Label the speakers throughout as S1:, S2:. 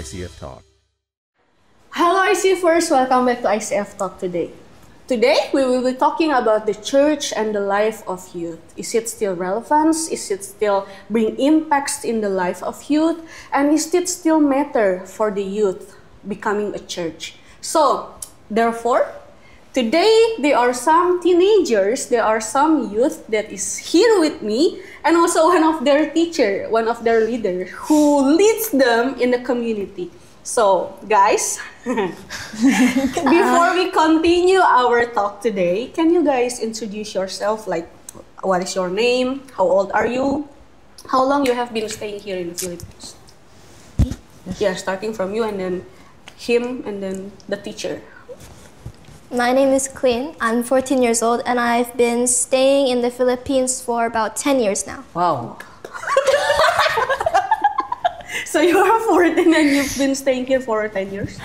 S1: ICF Talk.
S2: Hello ICFers, welcome back to ICF Talk today. Today we will be talking about the church and the life of youth. Is it still relevant? Is it still bring impacts in the life of youth? And is it still matter for the youth becoming a church? So, therefore, today there are some teenagers, there are some youth that is here with me, and also one of their teacher, one of their leader who leads them in the community. So, guys, before we continue our talk today, can you guys introduce yourself? Like, what is your name? How old are you? How long you have been staying here in the Philippines? Yeah, starting from you and then him and then the teacher.
S3: My name is Quinn. I'm 14 years old and I've been staying in the Philippines for about 10 years now.
S4: Wow.
S2: So you are 14 and you've been staying here for 10 years?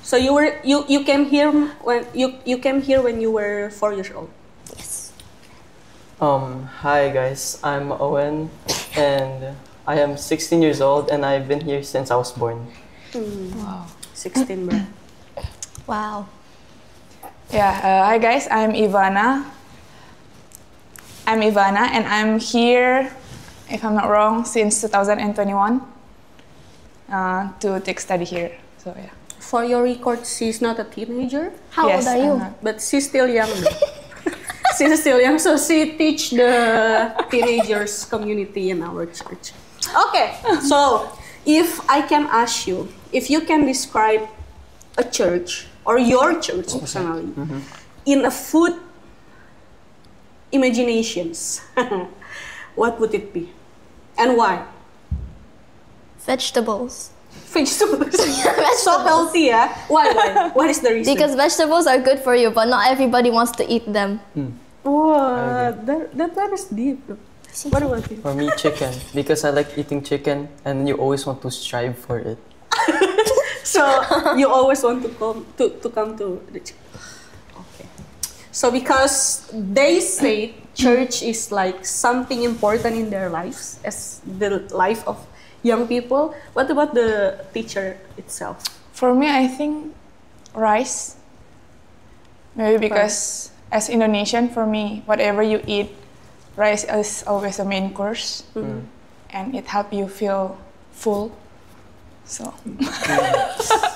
S2: So you came here when you came here when you were 4 years old?
S3: Yes.
S4: Hi guys, I'm Owen and I am 16 years old and I've been here since I was born.
S2: Wow. 16, bro.
S3: Wow.
S5: Yeah, hi guys, I'm Ivana. And I'm here, if I'm not wrong, since 2021 to take study here. So yeah.
S2: For your record, she's not a teenager.
S3: How
S5: Yes,
S3: old are you?
S5: I'm not.
S2: But she's still young. She's still young, so she teach the teenagers community in our church. Okay, so if I can ask you, if you can describe a church or your church personally in a food imaginations, what would it be and why?
S3: Vegetables.
S2: Vegetables. So healthy, yeah? Why? What is the reason?
S3: Because vegetables are good for you, but not everybody wants to eat them.
S2: Oh, that is deep. What about you?
S4: For me, chicken. Because I like eating chicken and you always want to strive for it.
S2: So you always want to come to the church. Okay. So because they say church is like something important in their lives as the life of young people. What about the teacher itself?
S5: For me, I think rice. Maybe because as Indonesian, for me, whatever you eat, rice is always a main course. And it helps you feel full. So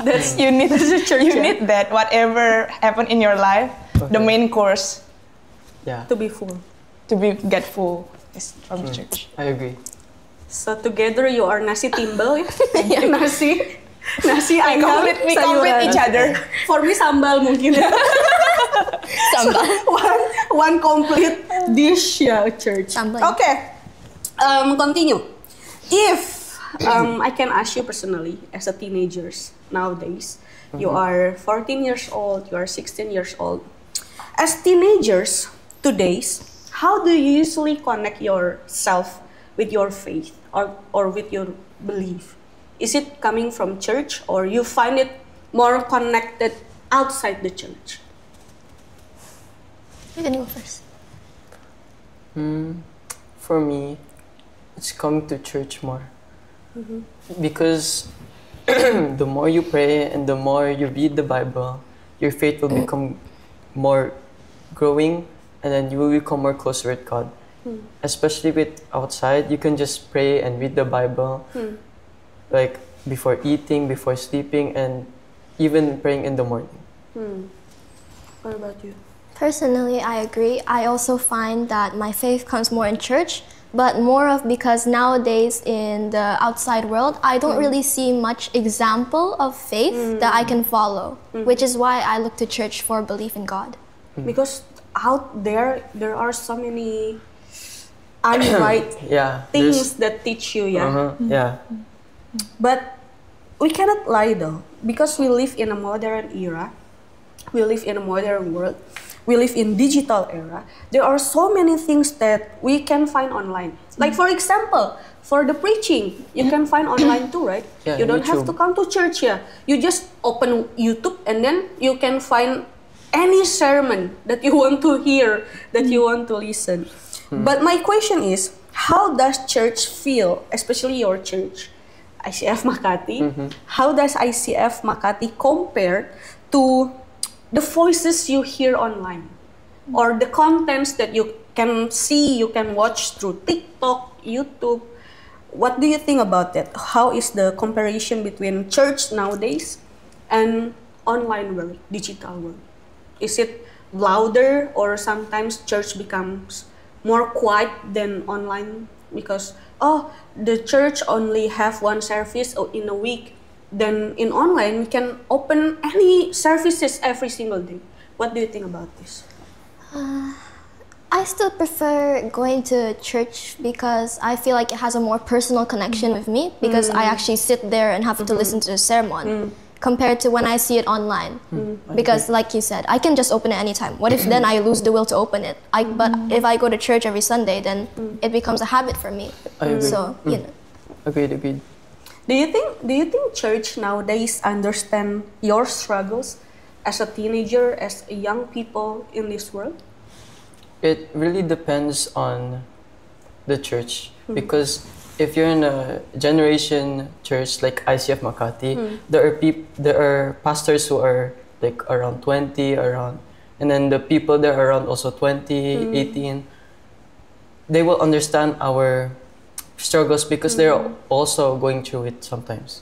S2: That's
S5: you need
S2: that's a church,
S5: you
S2: yeah?
S5: need that whatever happen in your life, the main course
S4: Yeah,
S2: To be full.
S5: to get full is from the church.
S4: I agree.
S2: So together you are nasi timbal, ya? Nasi ayam,
S5: We
S2: sayuran.
S5: complete each other.
S2: For me sambal mungkin.
S3: Sambal.
S2: one complete dish, yeah, church.
S3: Sambal.
S2: Okay, continue. If I can ask you personally, as a teenagers nowadays, you are 14 years old, you are 16 years old. As teenagers today's, how do you usually connect yourself with your faith or with your belief? Is it coming from church or you find it more connected outside the church?
S3: You can go first.
S4: For me, it's coming to church more. Because the more you pray and the more you read the Bible, your faith will become more growing and then you will become more closer with God. Especially with outside, you can just pray and read the Bible like before eating, before sleeping, and even praying in the morning.
S2: What about you?
S3: Personally, I agree. I also find that my faith comes more in church, but more of because nowadays in the outside world, I don't really see much example of faith that I can follow, which is why I look to church for belief in God.
S2: Because out there are so many unright things that teach you, yeah.
S4: Yeah.
S2: But we cannot lie though, because we live in a modern era, we live in a modern world, we live in digital era. There are so many things that we can find online. Like for example, for the preaching, you can find online too, right?
S4: Yeah,
S2: you don't have
S4: YouTube.
S2: to come to church, yeah. You just open YouTube and then you can find any sermon that you want to hear, that you want to listen. But my question is, how does church feel, especially your church? ICF Makati. How does ICF Makati compare to the voices you hear online? Or the contents that you can see, you can watch through TikTok, YouTube? What do you think about that? How is the comparison between church nowadays and online world, digital world? Is it louder, or sometimes church becomes more quiet than online because the church only have one service in a week, then in online we can open any services every single day? What do you think about this?
S3: I still prefer going to church because I feel like it has a more personal connection with me, because I actually sit there and have to listen to the sermon compared to when I see it online. Because like you said, I can just open it anytime. What if then I lose the will to open it? But if I go to church every Sunday, then it becomes a habit for me.
S4: I agree.
S3: So, you know.
S4: Agreed.
S2: Do you think church nowadays understand your struggles as a teenager, as a young people in this world?
S4: It really depends on the church, because if you're in a generation church like ICF Makati, there are pastors who are like around 20, and then the people there are around also 20, 18. They will understand our struggles because they're also going through it sometimes.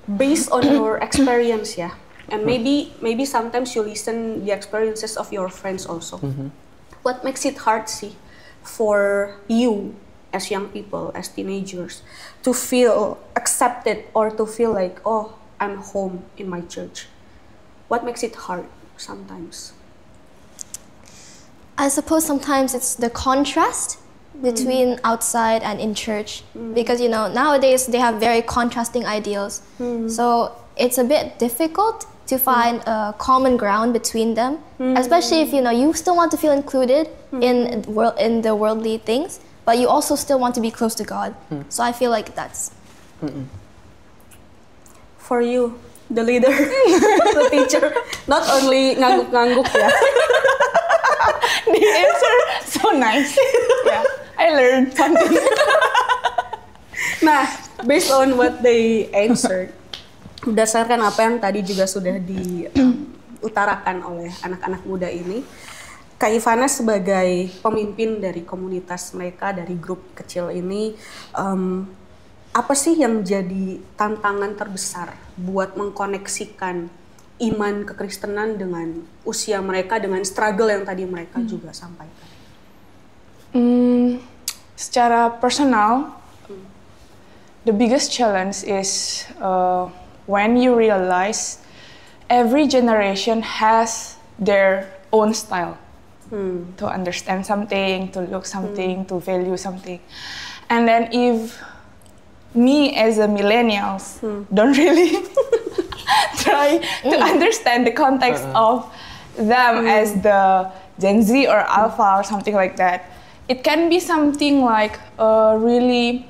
S2: Based on your experience, yeah, and maybe sometimes you listen the experiences of your friends also. What makes it hard, for you as young people, as teenagers, to feel accepted or to feel like, oh, I'm home in my church? What makes it hard sometimes?
S3: I suppose sometimes it's the contrast between outside and in church, because nowadays they have very contrasting ideals, so it's a bit difficult to find a common ground between them, especially if you still want to feel included in the worldly things, but you also still want to be close to God. So I feel like that's
S2: for you, the leader, the teacher, not only ngangguk-ngangguk ya.
S5: The answer so nice. Yeah, I learned something.
S2: Nah, based on what they answered, berdasarkan apa yang tadi juga sudah diutarakan oleh anak-anak muda ini, Kak Ivana sebagai pemimpin dari komunitas mereka, dari grup kecil ini, apa sih yang jadi tantangan terbesar buat mengkoneksikan iman kekristenan dengan usia mereka, dengan struggle yang tadi mereka juga sampaikan?
S5: Secara personal, the biggest challenge is when you realize every generation has their own style to understand something, to look something, to value something. And then if me as a millennials don't really try to understand the context of them as the Gen Z or Alpha or something like that, it can be something like really,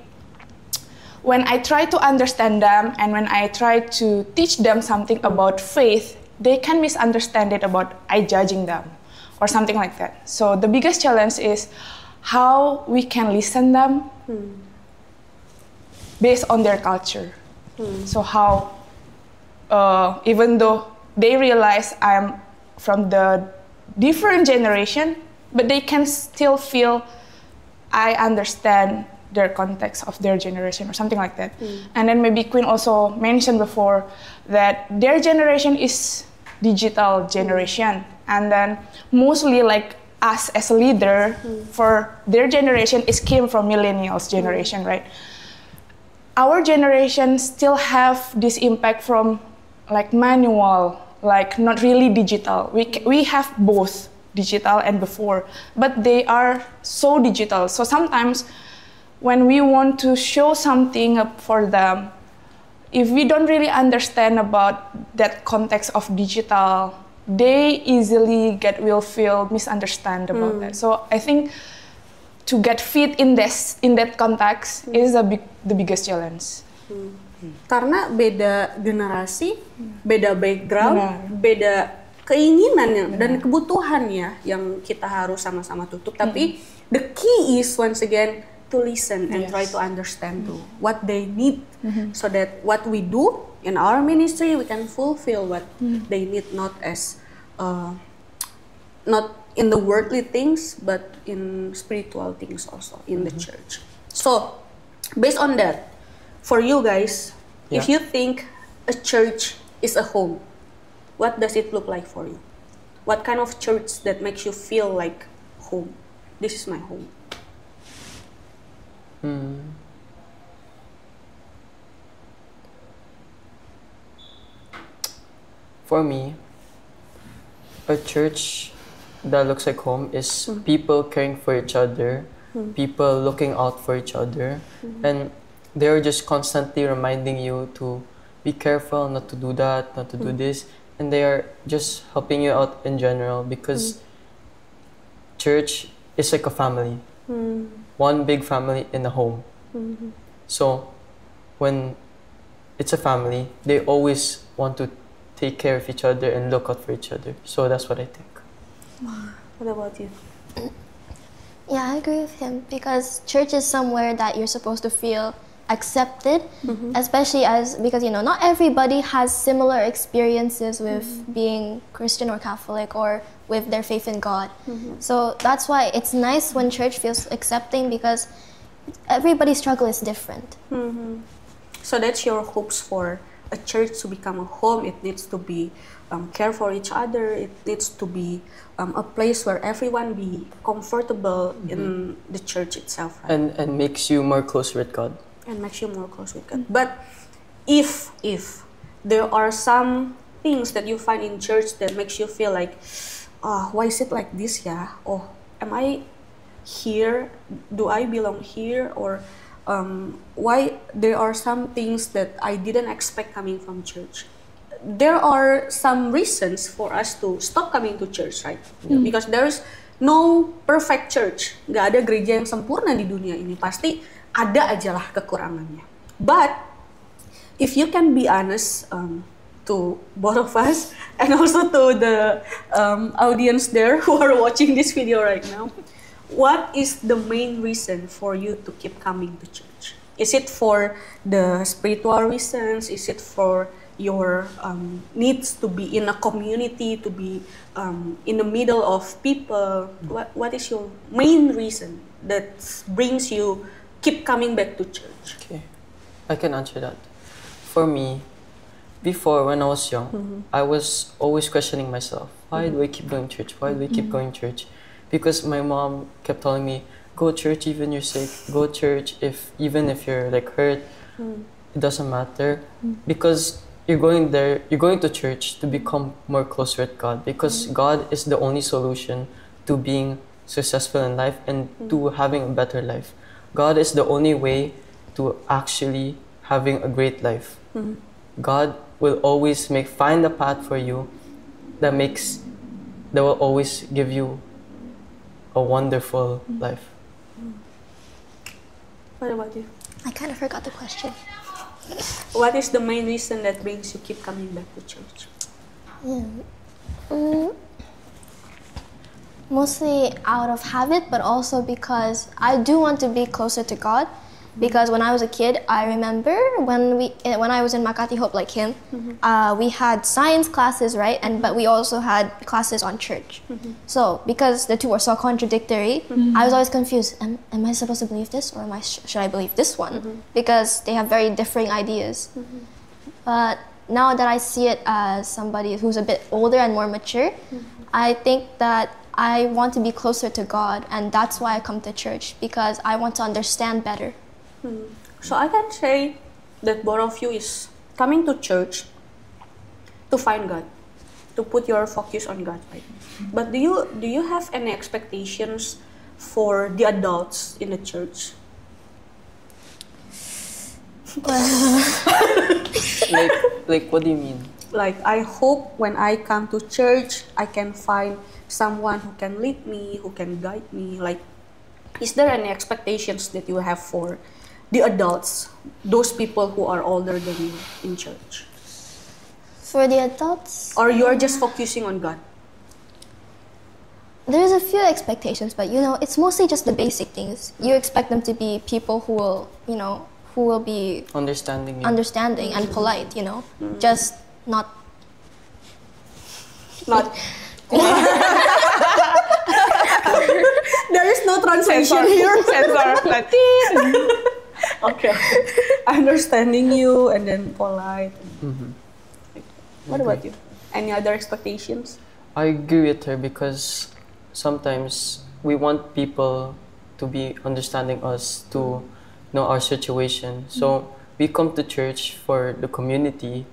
S5: when I try to understand them and when I try to teach them something about faith, they can misunderstand it about I judging them or something like that. So the biggest challenge is how we can listen them based on their culture. So how, even though they realize I'm from the different generation, but they can still feel I understand their context of their generation or something like that. And then maybe Queen also mentioned before that their generation is digital generation, and then mostly like us as a leader for their generation came from millennials generation, right? Our generation still have this impact from like manual, like not really digital. We have both digital and before, but they are so digital. So sometimes when we want to show something up for them, if we don't really understand about that context of digital, they easily will feel misunderstand about that. So I think to get fit in that context is the biggest challenge.
S2: Karena beda generasi, beda background, beda keinginan dan kebutuhannya yang kita harus sama-sama tutup. Tapi the key is once again to listen and
S5: Yes.
S2: try to understand too what they need, so that what we do in our ministry, we can fulfill what they need, not as not in the worldly things, but in spiritual things also in the church. So, based on that, for you guys, if
S4: Yeah.
S2: you think a church is a home, what does it look like for you? What kind of church that makes you feel like home? This is my home.
S4: For me, a church that looks like home is people caring for each other, people looking out for each other, and they're just constantly reminding you to be careful, not to do that, not to do this, and they are just helping you out in general, because church is like a family, one big family in a home. So when it's a family, they always want to take care of each other and look out for each other. So that's what I think.
S2: What about you?
S3: Yeah, I agree with him because church is somewhere that you're supposed to feel accepted, especially because not everybody has similar experiences with being Christian or Catholic or with their faith in God. So that's why it's nice when church feels accepting, because everybody's struggle is different.
S2: So that's your hopes for a church to become a home. It needs to be care for each other. It needs to be a place where everyone be comfortable in the church itself, right?
S4: And makes you more closer with God.
S2: And makes you more close with God. But if there are some things that you find in church that makes you feel like, why is it like this, yeah? Oh, am I here? Do I belong here? Or why there are some things that I didn't expect coming from church? There are some reasons for us to stop coming to church, right? Because there's no perfect church. Gak ada gereja yang sempurna di dunia ini. Pasti ada aja lah kekurangannya. But if you can be honest to both of us and also to the audience there who are watching this video right now, what is the main reason for you to keep coming to church? Is it for the spiritual reasons? Is it for your needs to be in a community, to be in the middle of people? What is your main reason that brings you keep coming back to church?
S4: Okay, I can answer that. For me, before when I was young, I was always questioning myself. Why do I keep going to church? Why do I keep going to church? Because my mom kept telling me, go church even you're sick, go church even if you're like hurt, it doesn't matter. Because you're going to church to become more closer with God, because God is the only solution to being successful in life and to having a better life. God is the only way to actually having a great life. God will always find a path for you that will always give you a wonderful life.
S2: What about you?
S3: I kind of forgot the question.
S2: What is the main reason that brings you keep coming back to church?
S3: Mostly out of habit, but also because I do want to be closer to God. Because when I was a kid, I remember when I was in Makati Hope like him, we had science classes, right? But we also had classes on church. So because the two were so contradictory, I was always confused. Am I supposed to believe this, or should I believe this one? Because they have very differing ideas. But now that I see it as somebody who's a bit older and more mature, I think that I want to be closer to God, and that's why I come to church, because I want to understand better.
S2: So I can say that both of you is coming to church to find God, to put your focus on God, right? But do you have any expectations for the adults in the church?
S4: Like what do you mean?
S2: Like, I hope when I come to church, I can find someone who can lead me, who can guide me. Like, is there any expectations that you have for the adults, those people who are older than you in church?
S3: For the adults?
S2: Or you're just focusing on God?
S3: There's a few expectations, but it's mostly just the basic things. You expect them to be people who will, who will be
S4: Understanding.
S3: understanding and polite, just not.
S2: Not. There is no translation here.
S5: Sensor.
S2: Okay. Understanding you and then polite. What about you? Any other expectations?
S4: I agree with her because sometimes we want people to be understanding us, to know our situation. So we come to church for the community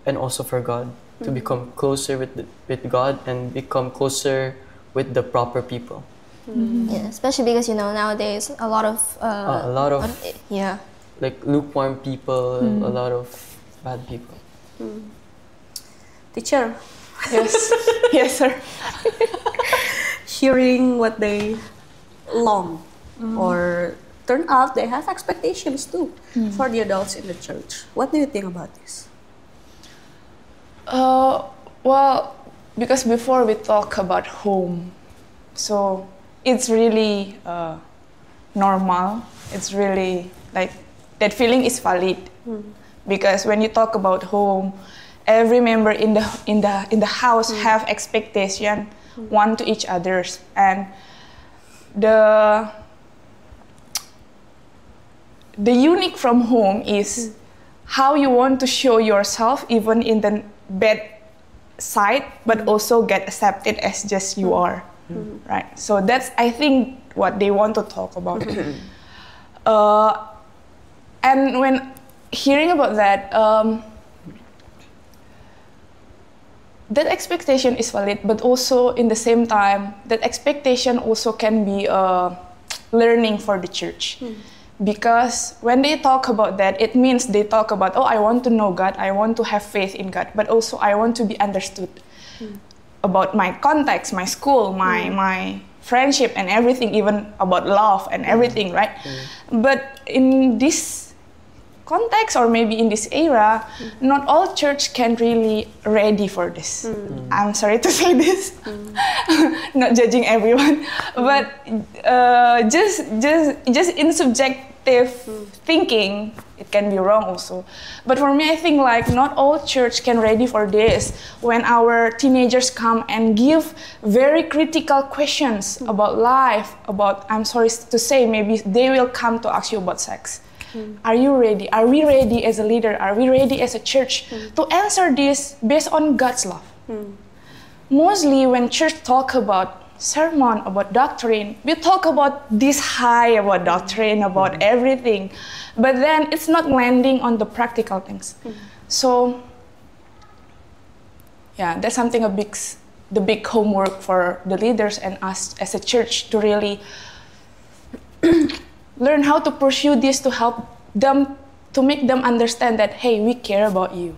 S4: and also for God, to become closer with God and become closer with the proper people.
S3: Yeah, especially because nowadays a lot of yeah.
S4: Like lukewarm people, a lot of bad people.
S2: Teacher,
S5: Yes. Yes, sir.
S2: hearing what they long or turn out they have expectations too for the adults in the church. What do you think about this?
S5: Well, because before we talk about home, so it's really normal. It's really like that feeling is valid because when you talk about home, every member in the house have expectation one to each others, and the unique from home is how you want to show yourself even in the bad side, but also get accepted as just you are, right? So that's, I think, what they want to talk about. And when hearing about that, that expectation is valid, but also in the same time, that expectation also can be a learning for the church. Because when they talk about that, it means they talk about, oh, I want to know God, I want to have faith in God, but also I want to be understood about my context, my school, my friendship and everything, even about love and everything, right? But in this context, or maybe in this era, not all church can really ready for this. I'm sorry to say this, not judging everyone, but just in subjective thinking, it can be wrong also. But for me, I think like not all church can ready for this. When our teenagers come and give very critical questions about life, about, I'm sorry to say, maybe they will come to ask you about sex. Are you ready? Are we ready as a leader? Are we ready as a church to answer this based on God's love? Mostly when church talk about sermon, about doctrine, we talk about this high about doctrine, about everything, but then it's not landing on the practical things. So yeah, that's something the big homework for the leaders and us as a church to really learn how to pursue this, to help them, to make them understand that, hey, we care about you.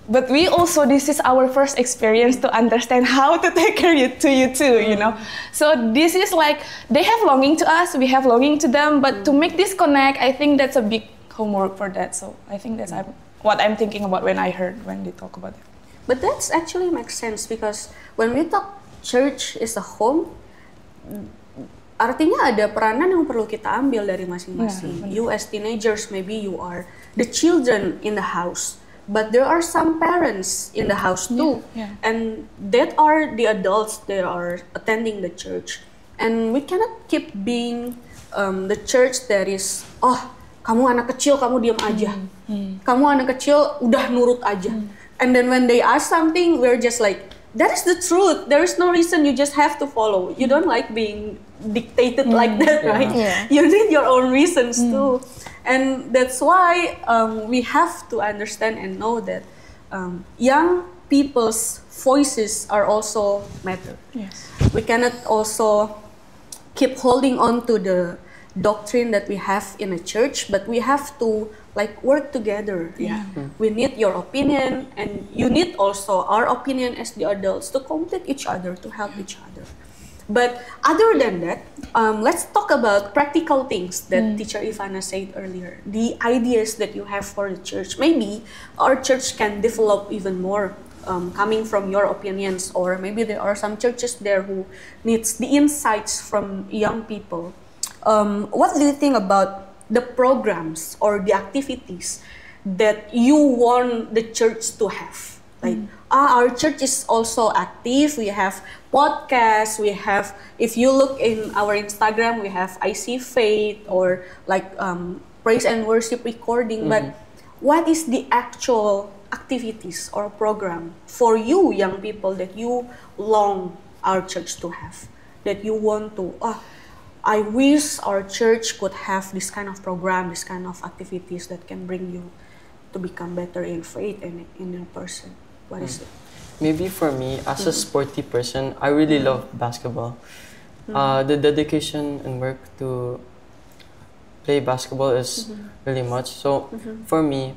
S5: But we also, this is our first experience to understand how to take care to you too, you know. So this is like, they have longing to us, we have longing to them, but to make this connect, I think that's a big homework for that. So I think that's what I'm thinking about when they talk about it.
S2: But that's actually makes sense because when we talk church is a home, artinya ada peranan yang perlu kita ambil dari masing-masing. You as teenagers, maybe you are the children in the house, but there are some parents in the house too, and that are the adults that are attending the church. And we cannot keep being the church that is, oh, kamu anak kecil, kamu diam aja. Kamu anak kecil, udah nurut aja. And then when they ask something, we're just like, that is the truth. There is no reason you just have to follow. You don't like being dictated like that, right?
S3: Yeah.
S2: You need your own reasons too. And that's why we have to understand and know that young people's voices are also matter.
S5: Yes.
S2: We cannot also keep holding on to the doctrine that we have in a church, but we have to like work together. We need your opinion, and you need also our opinion as the adults to complete each other, to help each other. But other than that, let's talk about practical things that Teacher Ivana said earlier. The ideas that you have for the church. Maybe our church can develop even more coming from your opinions, or maybe there are some churches there who needs the insights from young people. What do you think about the programs or the activities that you want the church to have? Like, our church is also active. We have podcasts. We have, if you look in our Instagram, we have IC Faith or like praise and worship recording. But what is the actual activities or program for you young people that you long our church to have? That you want to, I wish our church could have this kind of program, this kind of activities that can bring you to become better in faith and in your person. What is it?
S4: Maybe for me, as a sporty person, I really love basketball. The dedication and work to play basketball is really much. So for me,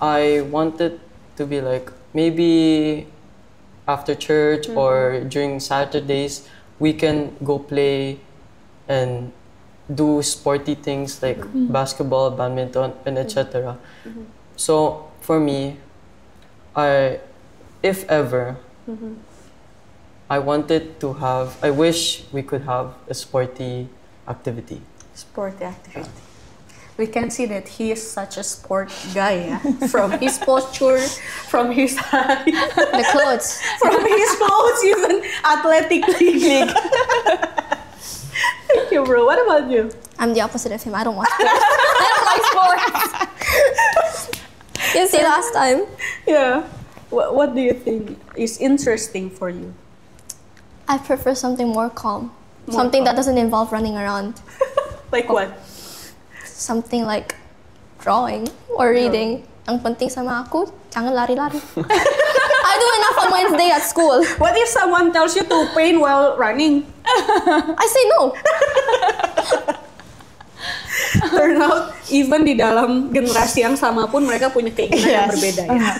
S4: I wanted to be like, maybe after church or during Saturdays, we can go play and do sporty things like basketball, badminton, and etc. So for me, if ever, I wish we could have a sporty activity.
S2: Sporty activity. We can see that he is such a sport guy, yeah? From his posture, from his height,
S3: The clothes.
S2: from his clothes, even athletically. Thank you, bro. What about you?
S3: I'm the opposite of him. I don't watch sports. I don't like sports. You see last time?
S2: Yeah. What do you think is interesting for you?
S3: I prefer something more calm.
S2: More
S3: Something
S2: calm.
S3: that doesn't involve running around.
S2: Like what?
S3: Something like drawing or reading. Ang penting sama aku, jangan lari-lari. I do enough on Wednesday at school.
S2: What if someone tells you to paint while running?
S3: I say no.
S2: Turn out, even di dalam generasi yang sama pun mereka punya keinginan yang berbeda ya.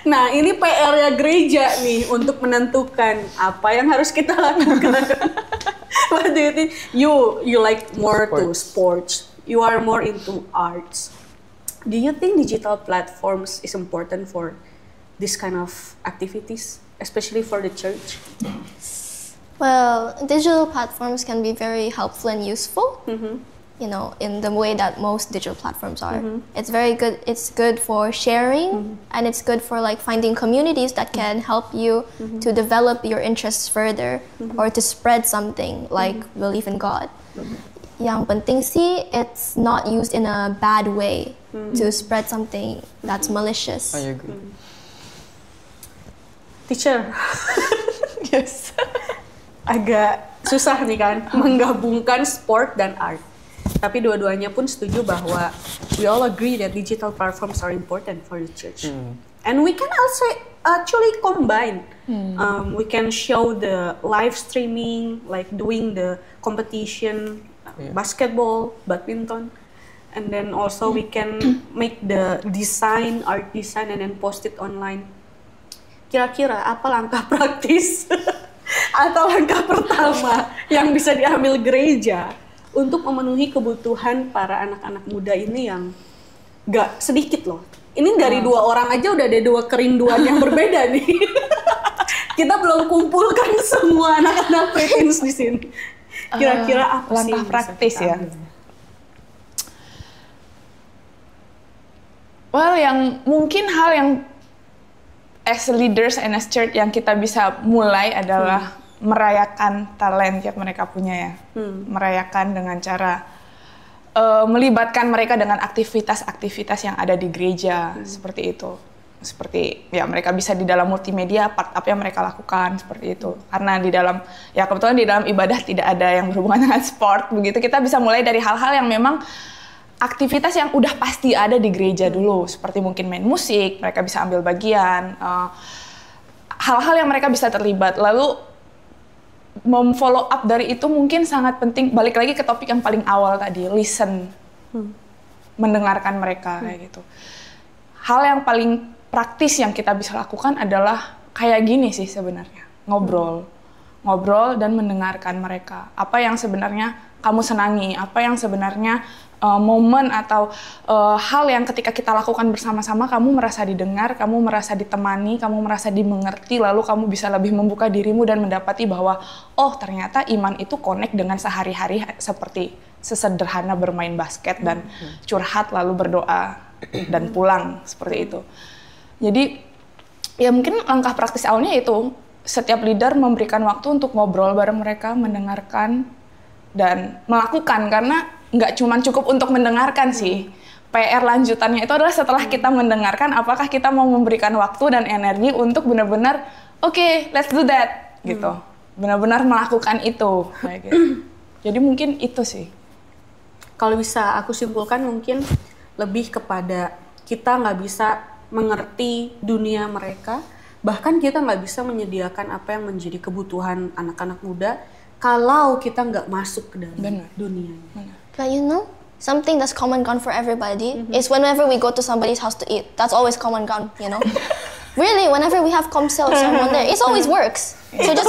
S2: Nah, ini PR-nya gereja nih untuk menentukan apa yang harus kita lakukan. What do you think? You like more to sports. You are more into arts. Do you think digital platforms is important for this kind of activities, especially for the church?
S3: Well, digital platforms can be very helpful and useful. You know, in the way that most digital platforms are. It's very good. It's good for sharing, and it's good for like finding communities that can help you to develop your interests further or to spread something like belief in God. Yang penting sih, it's not used in a bad way to spread something that's malicious.
S4: I agree.
S2: Teacher,
S5: Yes.
S2: agak susah nih kan menggabungkan sport dan art. Tapi dua-duanya pun setuju bahwa we all agree that digital platforms are important for the church. And we can also actually combine. We can show the live streaming, like doing the competition, basketball, badminton. And then also we can make the design, art design, and then post it online. Kira-kira apa langkah praktis atau langkah pertama yang bisa diambil gereja untuk memenuhi kebutuhan para anak-anak muda ini yang gak sedikit loh. Ini dari 2 orang aja udah ada 2 kerinduan yang berbeda nih. Kita belum kumpulkan semua anak-anak preteens di sini. Kira-kira apa sih
S5: langkah
S2: yang
S5: praktis
S2: bisa kita
S5: ya?
S2: ambil?
S5: Well, yang mungkin hal yang as leaders and as church yang kita bisa mulai adalah merayakan talent yang mereka punya ya. Merayakan dengan cara melibatkan mereka dengan aktivitas-aktivitas yang ada di gereja, seperti itu. Seperti ya mereka bisa di dalam multimedia, part apa yang mereka lakukan, seperti itu. Karena di dalam, ya kebetulan di dalam ibadah tidak ada yang berhubungan dengan sport, begitu. Kita bisa mulai dari hal-hal yang memang aktivitas yang udah pasti ada di gereja dulu. Seperti mungkin main musik, mereka bisa ambil bagian. Hal-hal yang mereka bisa terlibat. Lalu memfollow up dari itu mungkin sangat penting. Balik lagi ke topik yang paling awal tadi, listen, mendengarkan mereka kayak gitu. Hal yang paling praktis yang kita bisa lakukan adalah kayak gini sih sebenarnya, ngobrol dan mendengarkan mereka. Apa yang sebenarnya kamu senangi, apa yang sebenarnya momen atau hal yang ketika kita lakukan bersama-sama kamu merasa didengar, kamu merasa ditemani, kamu merasa dimengerti, lalu kamu bisa lebih membuka dirimu dan mendapati bahwa oh ternyata iman itu connect dengan sehari-hari seperti sesederhana bermain basket dan curhat lalu berdoa dan pulang seperti itu. Jadi ya mungkin langkah praktis awalnya itu setiap leader memberikan waktu untuk ngobrol bareng mereka, mendengarkan dan melakukan, karena nggak cuma cukup untuk mendengarkan sih. PR lanjutannya itu adalah setelah kita mendengarkan, apakah kita mau memberikan waktu dan energi untuk benar-benar oke, let's do that gitu. Benar-benar melakukan itu kayak gitu. Jadi mungkin itu sih.
S2: Kalau bisa aku simpulkan mungkin lebih kepada kita nggak bisa mengerti dunia mereka, bahkan kita nggak bisa menyediakan apa yang menjadi kebutuhan anak-anak muda kalau kita nggak masuk ke dalam dunia.
S3: But you know, something that's common ground for everybody is whenever we go to somebody's house to eat, that's always common ground, you know? Really, whenever we have comsel or someone there, it always works. So just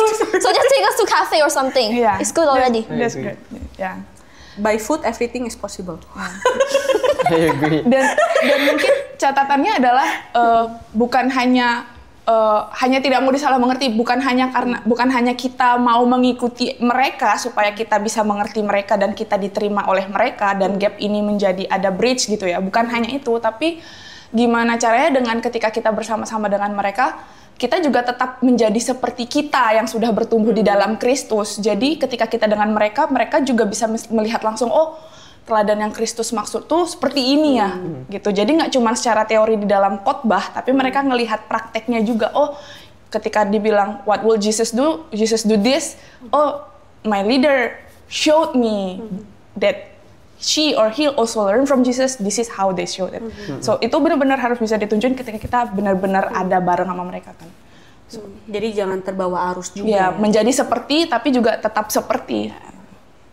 S3: take us to cafe or something.
S5: Yeah.
S3: It's good already.
S5: That's good. Yeah.
S2: By food, everything is possible.
S4: I agree.
S5: Dan mungkin catatannya adalah bukan hanya tidak mau disalah mengerti, bukan hanya kita mau mengikuti mereka supaya kita bisa mengerti mereka dan kita diterima oleh mereka dan gap ini menjadi ada bridge gitu ya. Bukan hanya itu, tapi gimana caranya dengan ketika kita bersama-sama dengan mereka, kita juga tetap menjadi seperti kita yang sudah bertumbuh di dalam Kristus. Jadi ketika kita dengan mereka, mereka juga bisa melihat langsung, oh teladan yang Kristus maksud tuh seperti ini ya, gitu. Jadi nggak cuma secara teori di dalam khotbah, tapi mereka ngelihat prakteknya juga. Oh, ketika dibilang what will Jesus do? Jesus do this. Oh, my leader showed me that she or he also learn from Jesus. This is how they showed it. So itu benar-benar harus bisa ditunjukin ketika kita benar-benar ada bareng sama mereka kan. So,
S2: jadi jangan terbawa arus juga.
S5: Ya, menjadi seperti tapi juga tetap seperti.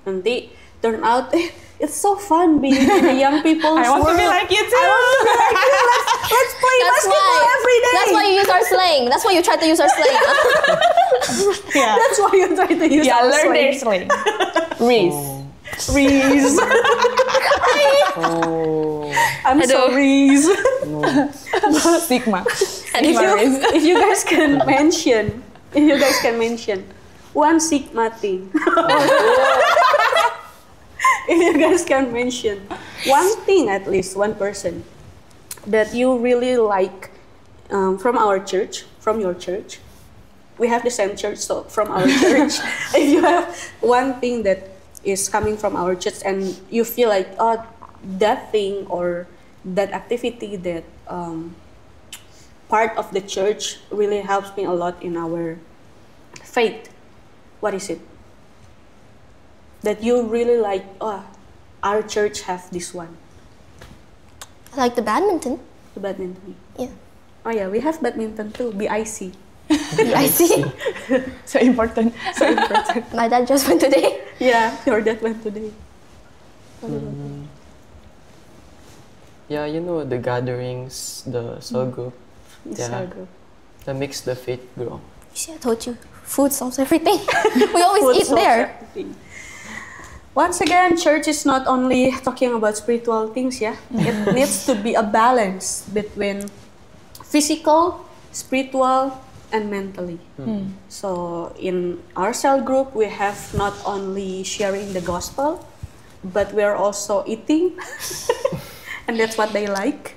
S2: Nanti turn out it's so fun being in the young people's
S5: I want
S2: world.
S5: to be like you too.
S2: I want to be like you. Let's play basketball every day.
S3: That's why you use our slang. That's why you try to use our slang.
S5: Yeah.
S2: That's why you try to use our
S5: Learn
S2: slang.
S5: their slang. Reese.
S2: Reese. I'm so Reese.
S5: Sigma.
S2: If you guys can mention one Sigma thing. If you guys can mention one thing, at least one person that you really like from our church, from your church. We have the same church, so from our church. If you have one thing that is coming from our church and you feel like, oh, that thing or that activity that part of the church really helps me a lot in our faith, what is it? That you really like, oh, our church have this one.
S3: Like the badminton.
S2: The badminton.
S3: Yeah.
S2: Oh yeah, we have badminton too, BIC.
S3: I see.
S5: So important.
S2: So important.
S3: My dad just went today.
S2: Yeah, your dad went today.
S4: Yeah, you know, the gatherings, the cell group.
S2: Cell group.
S4: That makes the faith grow.
S3: See, I told you, food solves everything. We always
S2: Food
S3: eat
S2: solves
S3: there.
S2: everything. Once again, church is not only talking about spiritual things, yeah. It needs to be a balance between physical, spiritual, and mentally. So in our cell group, we have not only sharing the gospel, but we are also eating, and that's what they like.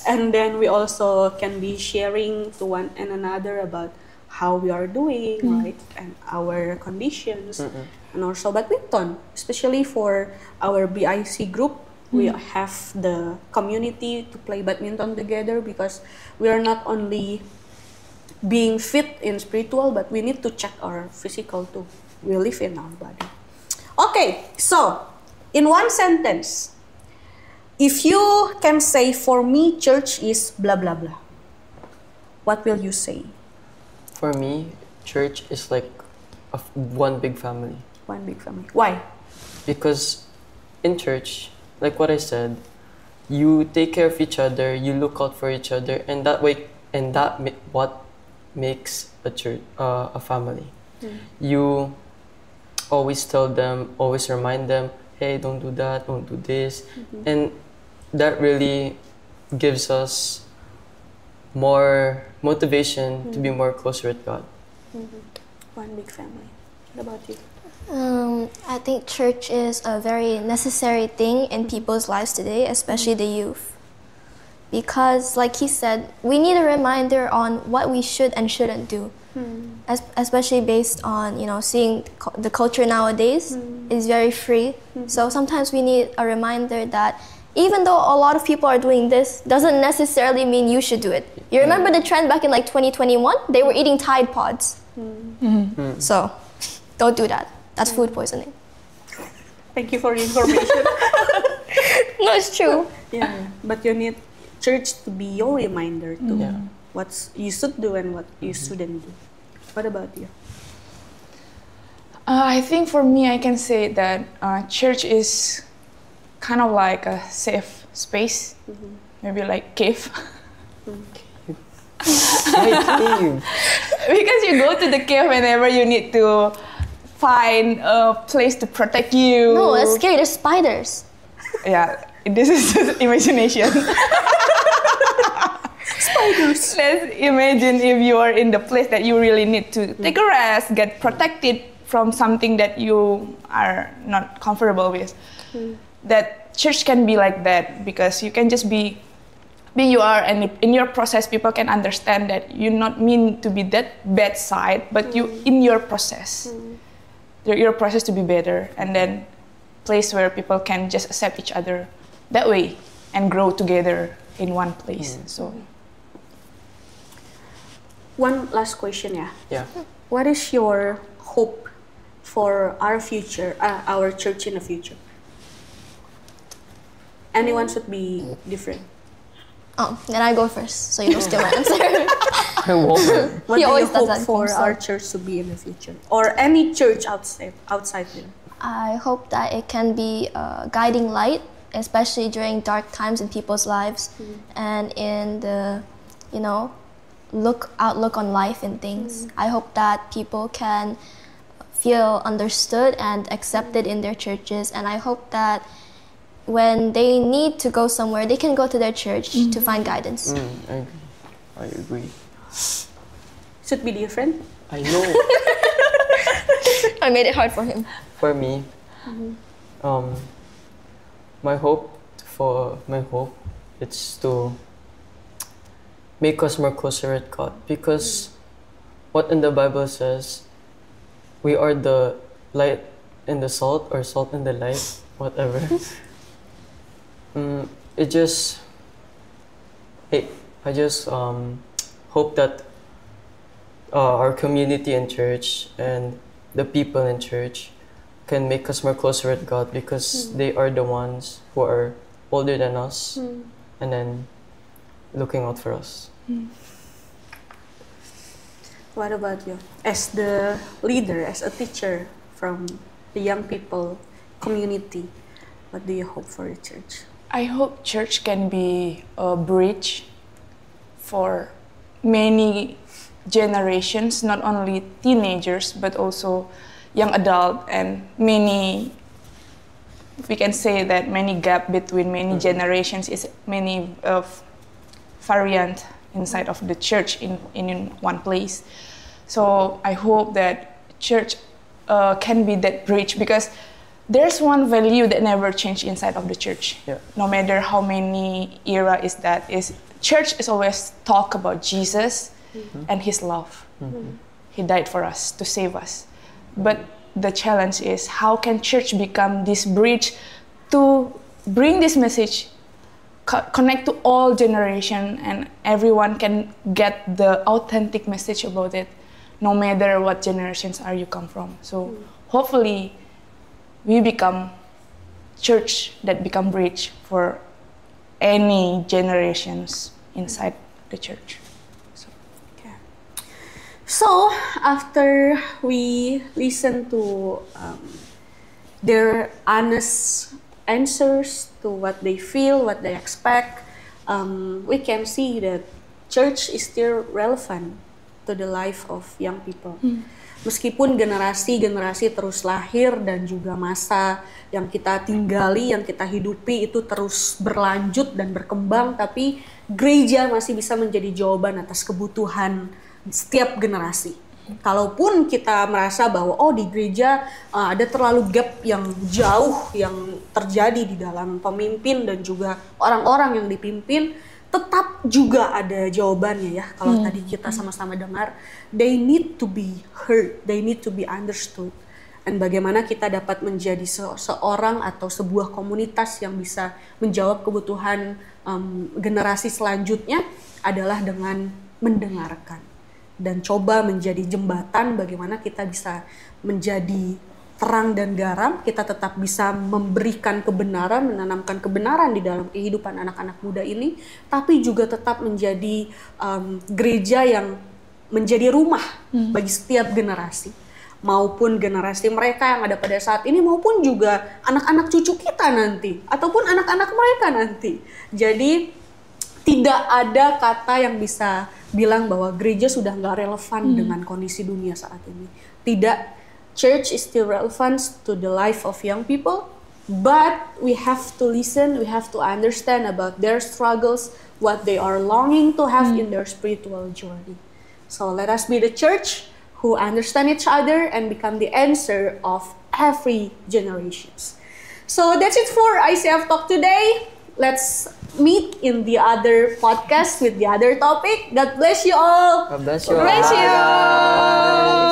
S2: And then we also can be sharing to one and another about how we are doing, right, and our conditions. And also badminton, especially for our BIC group, we have the community to play badminton together because we are not only being fit in spiritual, but we need to check our physical too. We live in our body. Okay, so in one sentence, if you can say, for me, church is blah blah blah, what will you say?
S4: For me, church is like one big family.
S2: One big family. Why?
S4: Because in church, like what I said, you take care of each other, you look out for each other, and what makes a church a family. You always tell them, always remind them, hey, don't do that, don't do this. And that really gives us more motivation to be more closer with God.
S2: One big family. What about you?
S3: I think church is a very necessary thing in people's lives today, especially the youth. Because, like he said, we need a reminder on what we should and shouldn't do. Especially based on, seeing the culture nowadays is very free. So sometimes we need a reminder that even though a lot of people are doing this, doesn't necessarily mean you should do it. You remember the trend back in like 2021? They were eating Tide Pods. So don't do that. That's food poisoning.
S2: Thank you for the information.
S3: No, it's true.
S2: Yeah, but you need church to be your reminder to
S4: Yeah.
S2: what you should do and what you shouldn't do. What about you?
S5: I think for me, I can say that church is kind of like a safe space, maybe like cave. Because you go to the cave whenever you need to find a place to protect you.
S3: No, that's scary. There's spiders.
S5: Yeah, this is just imagination.
S2: Spiders.
S5: Let's imagine if you are in the place that you really need to take a rest, get protected from something that you are not comfortable with. That church can be like that, because you can just be you are, and in your process people can understand that you're not mean to be that bad side, but you in your process. Your process to be better, and then place where people can just accept each other that way and grow together in one place. So
S2: One last question,
S4: Yeah.
S2: What is your hope for our future, our church in the future? Anyone should be different.
S3: Oh, then I go first, so you don't steal my answer.
S2: What
S3: He
S2: do you
S3: always does
S2: hope
S3: that
S2: for
S3: himself.
S2: our church to be in the future, or any church outside here?
S3: I hope that it can be a guiding light, especially during dark times in people's lives, and in the, outlook on life and things. I hope that people can feel understood and accepted in their churches, and I hope that when they need to go somewhere, they can go to their church to find guidance.
S4: I agree.
S2: Should be different.
S4: I know.
S3: I made it hard for him.
S4: For me, my hope is to make us more closer with God, because what in the Bible says, we are the light and the salt, or salt and the light, whatever. I just hope that our community in church and the people in church can make us more closer with God, because they are the ones who are older than us and then looking out for us.
S2: What about you? As the leader, as a teacher from the young people community, what do you hope for the church?
S5: I hope church can be a bridge for many generations, not only teenagers, but also young adult, and many, we can say that many gap between many generations is many of variant inside of the church in one place. So I hope that church can be that bridge, because there's one value that never changed inside of the church.
S4: Yeah.
S5: No matter how many era is church is always talk about Jesus and his love. He died for us to save us. But the challenge is, how can church become this bridge to bring this message, connect to all generation, and everyone can get the authentic message about it, no matter what generations are you come from. So hopefully we become church that become bridge for any generations inside the church.
S2: So after we listen to their honest answers to what they feel, what they expect, we can see that church is still relevant to the life of young people. Meskipun generasi-generasi terus lahir dan juga masa yang kita tinggali, yang kita hidupi itu terus berlanjut dan berkembang, tapi gereja masih bisa menjadi jawaban atas kebutuhan setiap generasi. Kalaupun kita merasa bahwa di gereja ada terlalu gap yang jauh yang terjadi di dalam pemimpin dan juga orang-orang yang dipimpin, tetap juga ada jawabannya ya. Kalau tadi kita sama-sama dengar, they need to be heard, they need to be understood. Dan bagaimana kita dapat menjadi seorang atau sebuah komunitas yang bisa menjawab kebutuhan generasi selanjutnya adalah dengan mendengarkan. Dan coba menjadi jembatan bagaimana kita bisa menjadi terang dan garam, kita tetap bisa memberikan kebenaran, menanamkan kebenaran di dalam kehidupan anak-anak muda ini, tapi juga tetap menjadi gereja yang menjadi rumah bagi setiap generasi, maupun generasi mereka yang ada pada saat ini, maupun juga anak-anak cucu kita nanti, ataupun anak-anak mereka nanti. Jadi tidak ada kata yang bisa bilang bahwa gereja sudah nggak relevan dengan kondisi dunia saat ini. Tidak. Church is still relevant to the life of young people, but we have to listen, we have to understand about their struggles, what they are longing to have in their spiritual journey. So let us be the church who understand each other and become the answer of every generations. So that's it for ICF Talk today. Let's meet in the other podcast with the other topic. God bless you all.
S4: God bless you.
S2: Bless you.
S4: Bye.